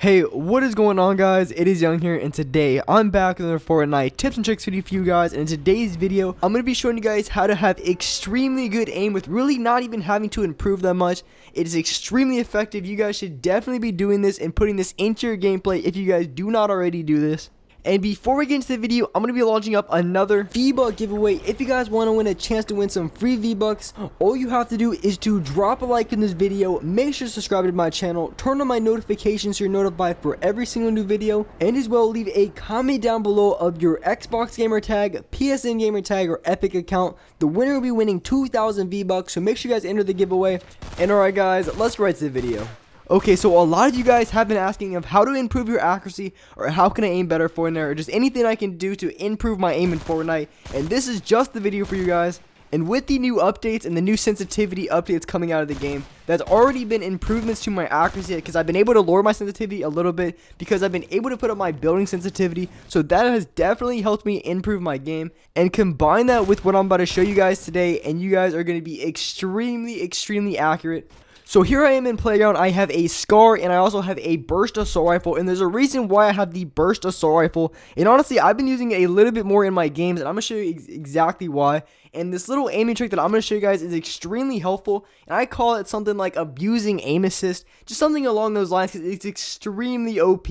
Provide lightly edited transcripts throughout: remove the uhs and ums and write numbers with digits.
Hey, what is going on, guys? It is Young here, and today I'm back with another Fortnite tips and tricks video for you guys. And in today's video, I'm going to be showing you guys how to have extremely good aim with really not even having to improve that much. It is extremely effective. You guys should definitely be doing this and putting this into your gameplay if you guys do not already do this. And before we get into the video, I'm going to be launching up another V-Buck giveaway. If you guys want to win a chance to win some free V-Bucks, all you have to do is to drop a like in this video, make sure to subscribe to my channel, turn on my notifications so you're notified for every single new video, and as well leave a comment down below of your Xbox gamer tag, PSN gamer tag, or Epic account. The winner will be winning 2,000 V-Bucks, so make sure you guys enter the giveaway. And alright guys, let's get right to the video. Okay, so a lot of you guys have been asking of how to improve your accuracy, or how can I aim better Fortnite, or just anything I can do to improve my aim in Fortnite, and this is just the video for you guys. And with the new updates and the new sensitivity updates coming out of the game, there's already been improvements to my accuracy because I've been able to lower my sensitivity a little bit because I've been able to put up my building sensitivity, so that has definitely helped me improve my game. And combine that with what I'm about to show you guys today, and you guys are going to be extremely accurate. So here I am in Playground. I have a Scar and I also have a Burst Assault Rifle, and there's a reason why I have the Burst Assault Rifle, and honestly I've been using it a little bit more in my games, and I'm going to show you exactly why. And this little aiming trick that I'm going to show you guys is extremely helpful, and I call it something like abusing aim assist, just something along those lines because it's extremely OP.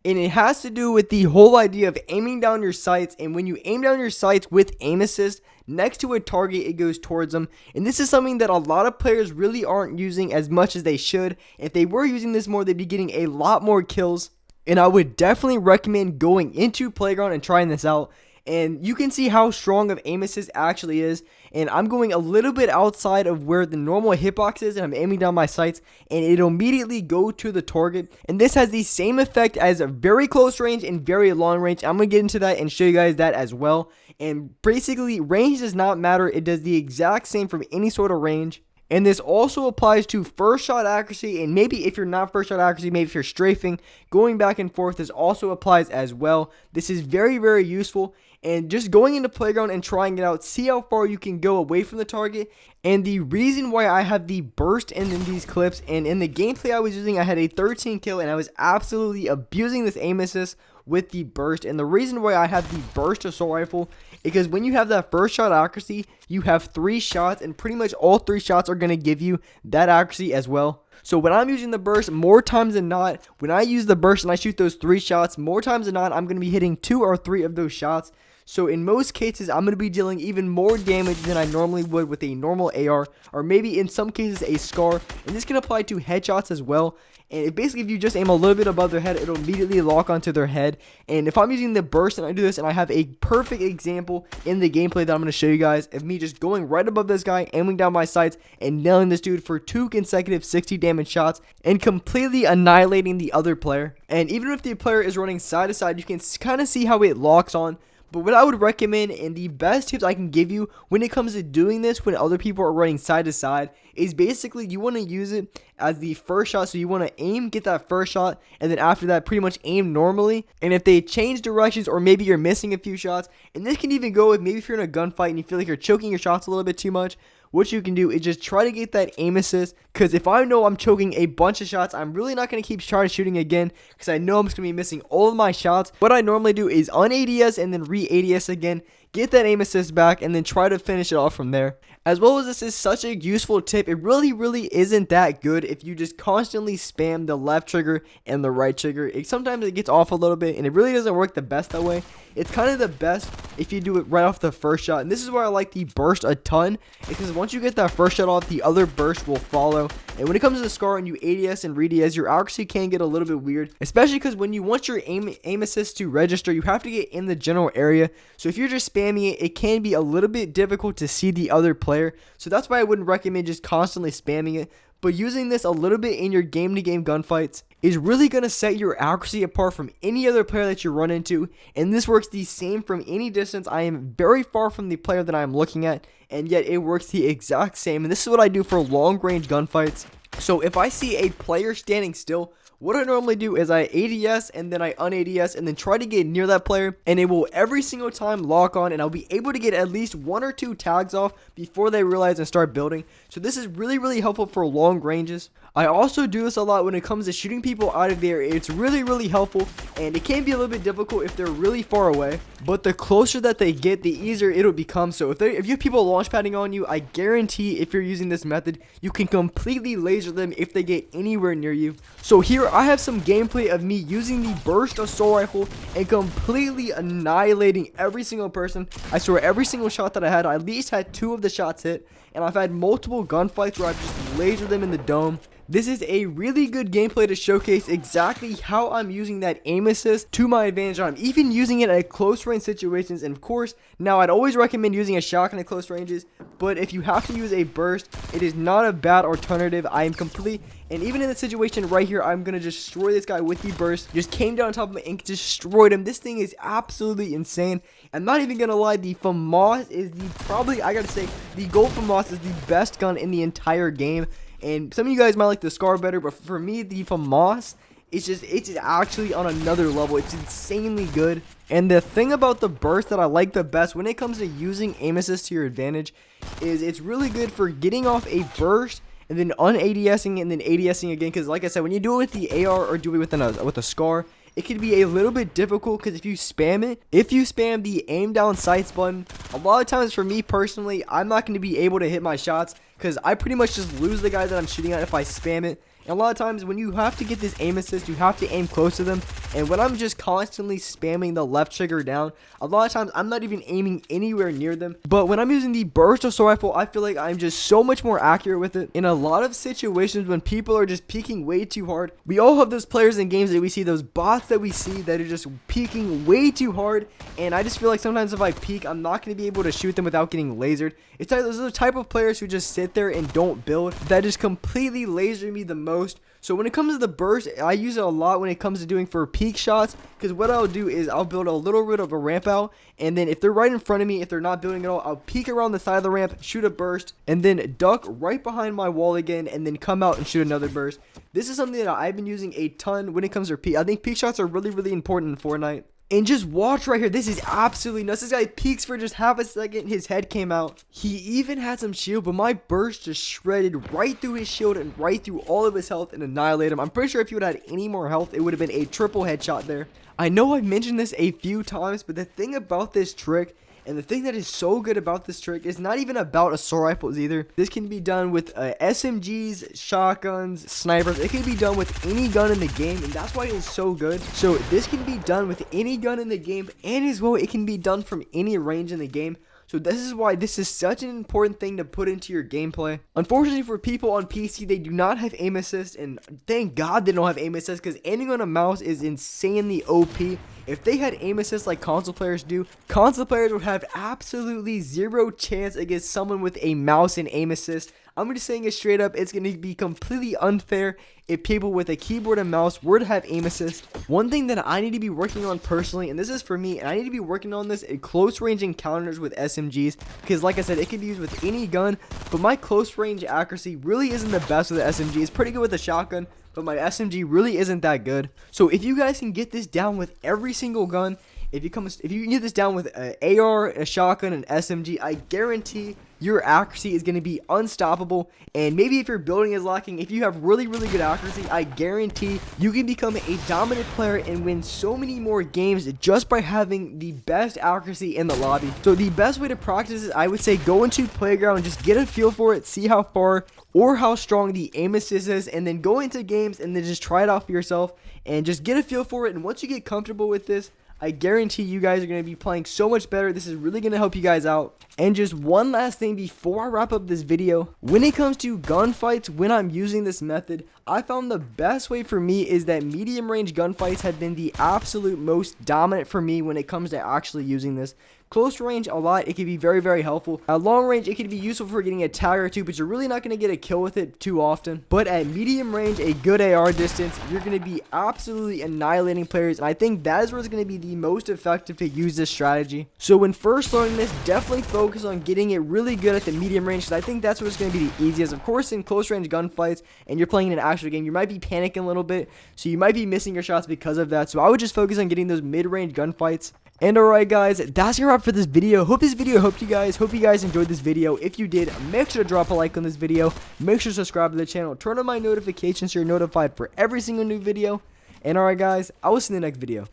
And it has to do with the whole idea of aiming down your sights, and when you aim down your sights with aim assist next to a target, it goes towards them. And this is something that a lot of players really aren't using as much as they should. If they were using this more, they'd be getting a lot more kills. And I would definitely recommend going into Playground and trying this out. And you can see how strong of aim assist actually is. And I'm going a little bit outside of where the normal hitbox is, and I'm aiming down my sights, and it'll immediately go to the target. And this has the same effect as a very close range and very long range. I'm going to get into that and show you guys that as well. And basically, range does not matter. It does the exact same from any sort of range. And this also applies to first shot accuracy, and maybe if you're not first shot accuracy, maybe if you're strafing, going back and forth, this also applies as well. This is very useful, and just going into Playground and trying it out, see how far you can go away from the target. And the reason why I have the burst in these clips, and in the gameplay I was using, I had a 13 kill, and I was absolutely abusing this aim assist with the burst. And the reason why I have the burst assault rifle is because when you have that first shot accuracy, you have 3 shots, and pretty much all 3 shots are going to give you that accuracy as well. So when I'm using the burst, more times than not, when I use the burst and I shoot those 3 shots, more times than not, I'm going to be hitting 2 or 3 of those shots. So in most cases, I'm going to be dealing even more damage than I normally would with a normal AR, or maybe in some cases a Scar. And this can apply to headshots as well. And basically, if you just aim a little bit above their head, it'll immediately lock onto their head. And if I'm using the burst and I do this, and I have a perfect example in the gameplay that I'm going to show you guys of me just going right above this guy, aiming down my sights, and nailing this dude for 2 consecutive 60 damage shots, and completely annihilating the other player. And even if the player is running side to side, you can kind of see how it locks on. But what I would recommend, and the best tips I can give you when it comes to doing this when other people are running side to side, is basically you want to use it as the first shot. So you want to aim, get that first shot, and then after that pretty much aim normally. And if they change directions, or maybe you're missing a few shots, and this can even go with maybe if you're in a gunfight and you feel like you're choking your shots a little bit too much, what you can do is just try to get that aim assist, because if I know I'm choking a bunch of shots, I'm really not going to keep trying shooting again, because I know I'm just going to be missing all of my shots. What I normally do is un-ADS and then re-ADS again, get that aim assist back, and then try to finish it off from there. As well as this is such a useful tip, it really isn't that good if you just constantly spam the left trigger and the right trigger. Sometimes it gets off a little bit, and it really doesn't work the best that way. It's kind of the best if you do it right off the first shot. And this is where I like the burst a ton, because once you get that first shot off, the other burst will follow. And when it comes to the Scar and you ADS and re-ADS, your accuracy can get a little bit weird, especially because when you want your aim assist to register, you have to get in the general area. So if you're just spamming it, it can be a little bit difficult to see the other player. So that's why I wouldn't recommend just constantly spamming it. But using this a little bit in your game-to-game gunfights is really going to set your accuracy apart from any other player that you run into. And this works the same from any distance. I am very far from the player that I am looking at, and yet it works the exact same. And this is what I do for long-range gunfights. So if I see a player standing still, what I normally do is I ADS and then I un-ADS and then try to get near that player, and it will every single time lock on, and I'll be able to get at least 1 or 2 tags off before they realize and start building. So this is really helpful for long ranges. I also do this a lot when it comes to shooting people out of the air. It's really helpful, and it can be a little bit difficult if they're really far away, but the closer that they get, the easier it'll become. So if you have people launch padding on you, I guarantee if you're using this method, you can completely laser them if they get anywhere near you. So here I have some gameplay of me using the burst assault rifle and completely annihilating every single person. I swear every single shot that I had, I at least had 2 of the shots hit, and I've had multiple gunfights where I've just lasered them in the dome. This is a really good gameplay to showcase exactly how I'm using that aim assist to my advantage. I'm even using it at close range situations, and of course, now I'd always recommend using a shotgun at close ranges, but if you have to use a burst, it is not a bad alternative. I am complete, and even in the situation right here, I'm going to destroy this guy with the burst. Just came down on top of him and destroyed him. This thing is absolutely insane. I'm not even going to lie, the FAMAS is I gotta say, the Gold FAMAS is the best gun in the entire game. And some of you guys might like the SCAR better, but for me, the FAMAS, it's actually on another level. It's insanely good. And the thing about the burst that I like the best when it comes to using aim assist to your advantage is it's really good for getting off a burst and then un-ADSing and then ADSing again. Because like I said, when you do it with the AR or do it with a SCAR, it can be a little bit difficult because if you spam the aim down sights button, a lot of times for me personally, I'm not going to be able to hit my shots because I pretty much just lose the guy that I'm shooting at if I spam it. And a lot of times when you have to get this aim assist, you have to aim close to them. And when I'm just constantly spamming the left trigger down, a lot of times I'm not even aiming anywhere near them. But when I'm using the burst assault rifle, I feel like I'm just so much more accurate with it. In a lot of situations when people are just peeking way too hard, we all have those players in games that we see, those bots that we see that are just peeking way too hard. And I just feel like sometimes if I peek, I'm not going to be able to shoot them without getting lasered. Those are the type of players who just sit there and don't build, that just completely laser me the most. So when it comes to the burst, I use it a lot when it comes to doing for peak shots, because what I'll do is I'll build a little bit of a ramp out, and then if they're right in front of me, if they're not building at all, I'll peek around the side of the ramp, shoot a burst, and then duck right behind my wall again, and then come out and shoot another burst. This is something that I've been using a ton when it comes to peak. I think peak shots are really important in Fortnite. And just watch right here. This is absolutely nuts. This guy peeks for just half a second. His head came out. He even had some shield, but my burst just shredded right through his shield and right through all of his health and annihilated him. I'm pretty sure if he would have had any more health, it would have been a triple headshot there. I know I've mentioned this a few times, but the thing about this trick, and the thing that is so good about this trick, is not even about assault rifles either. This can be done with SMGs, shotguns, snipers. It can be done with any gun in the game, and that's why it is so good. So this can be done with any gun in the game, and as well, it can be done from any range in the game. So this is why this is such an important thing to put into your gameplay. Unfortunately for people on PC, they do not have aim assist, and thank God they don't have aim assist, because aiming on a mouse is insanely OP. If they had aim assist like console players do, console players would have absolutely zero chance against someone with a mouse and aim assist. I'm just saying it straight up, it's going to be completely unfair if people with a keyboard and mouse were to have aim assist. One thing that I need to be working on personally, and this is for me, and I need to be working on this in close range encounters with SMGs, because like I said, it can be used with any gun, but my close range accuracy really isn't the best with the SMG. It's pretty good with the shotgun, but my SMG really isn't that good. So if you guys can get this down with every single gun, if you can get this down with an AR, a shotgun, and SMG, I guarantee your accuracy is going to be unstoppable. And maybe if your building is lacking, if you have really good accuracy, I guarantee you can become a dominant player and win so many more games just by having the best accuracy in the lobby. So the best way to practice is, I would say, go into Playground, just get a feel for it, see how far or how strong the aim assist is, and then go into games and then just try it out for yourself and just get a feel for it. And once you get comfortable with this, I guarantee you guys are going to be playing so much better. This is really going to help you guys out. And just one last thing before I wrap up this video. When it comes to gunfights, when I'm using this method, I found the best way for me is that medium range gunfights have been the absolute most dominant for me when it comes to actually using this. Close range, a lot. It can be very, very helpful. At long range, it can be useful for getting a tag or two, but you're really not going to get a kill with it too often. But at medium range, a good AR distance, you're going to be absolutely annihilating players. And I think that is where it's going to be the most effective to use this strategy. So when first learning this, definitely focus on getting it really good at the medium range, because I think that's what's going to be the easiest. Of course, in close range gunfights and you're playing in an actual game, you might be panicking a little bit, so you might be missing your shots because of that. So I would just focus on getting those mid-range gunfights. And alright guys, that's gonna wrap for this video. Hope this video helped you guys. Hope you guys enjoyed this video. If you did, make sure to drop a like on this video. Make sure to subscribe to the channel. Turn on my notifications so you're notified for every single new video. And alright guys, I will see you in the next video.